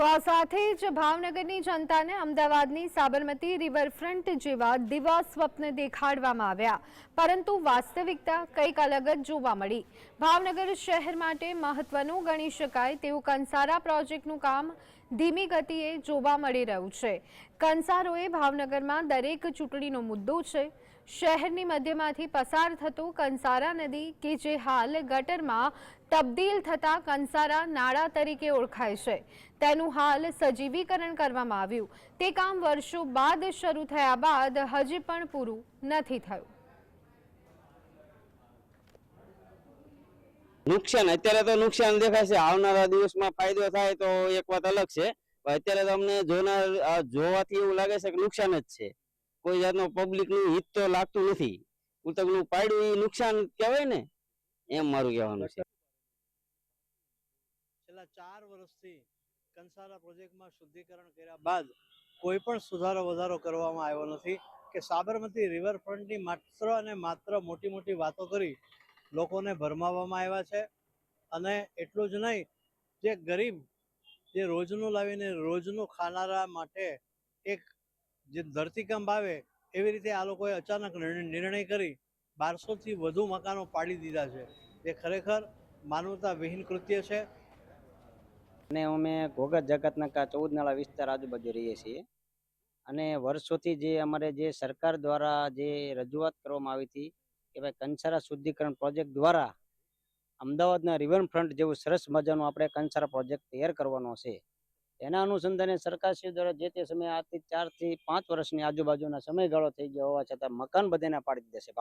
તો આ સાથે જ ભાવનગરની જનતાને અમદાવાદની સાબરમતી રિવરફ્રન્ટ જેવા દિવા સ્વપ્ન દેખાડવામાં આવ્યા, પરંતુ વાસ્તવિકતા કંઈક અલગ જ જોવા મળી। ભાવનગર શહેર માટે મહત્વનું ગણી શકાય તેવું કંસારા પ્રોજેક્ટનું કામ ધીમી ગતિએ જોવા મળી રહ્યું છે। કંસારોએ ભાવનગરમાં દરેક ચૂંટણીનો મુદ્દો છે। શહેરની મધ્યમાંથી પસાર થતો કંસારા નદી કે જે હાલ ગટરમાં તબદીલ થતા કંસારા નાળા તરીકે ઓળખાય છે, તેનું હાલ સજીવીકરણ કરવામાં આવ્યું। તે કામ વર્ષો બાદ શરૂ થયા બાદ હજી પણ પૂરું નથી થયું। નુકસાન અત્યારે તો નુકસાન દેખાય છે, આવનારા દિવસમાં ફાયદો થાય તો એક વાત અલગ છે, પણ અત્યારે તો અમને જોવાથી એવું લાગે છે કે નુકસાન જ છે। કોઈ જાતનો પબ્લિક નું હિત તો લાગતું નથી। ઉતકનું પાડ્યું એ નુકસાન કહેવાય ને, એમ મારું કહેવાનું છે। છેલ્લા 4 વર્ષથી કંસારા પ્રોજેક્ટમાં શુદ્ધિકરણ કર્યા બાદ કોઈ પણ સુધારો વધારો કરવામાં આવ્યો નથી કે સાબરમતી રિવરફ્રન્ટની માત્ર અને માત્ર મોટી મોટી વાતો કરી લોકોને ભરમાવવામાં આવ્યા છે। અને એટલું જ નહીં, જે ગરીબ જે રોજનું લાવીને રોજનું ખાનારા માટે એક જે ધરતીકંપ આવે એવી રીતે આ લોકોએ અચાનક નિર્ણય કરી 1200થી વધુ મકાનો પાડી દીધા છે, જે ખરેખર માનવતા વિહીન કૃત્ય છે। અને અમે ઘોઘા જગતનાકા 14 નાળા વિસ્તાર આજુબાજુ રહીએ છીએ અને વર્ષોથી જે અમારે જે સરકાર દ્વારા જે રજૂઆત કરવામાં આવી હતી કે ભાઈ કંસારા શુદ્ધિકરણ પ્રોજેક્ટ દ્વારા અમદાવાદના રિવરફ્રન્ટ જેવું સરસ મજાનું આપણે કંસારા પ્રોજેક્ટ તૈયાર કરવાનો છે। એના અનુસંધાને સરકારશ્રી દ્વારા જે તે સમયે આજથી 4 થી 5 વર્ષની આજુબાજુના સમયગાળો થઈ ગયો હોવા છતાં મકાન બધાને પાડી દીધા છે।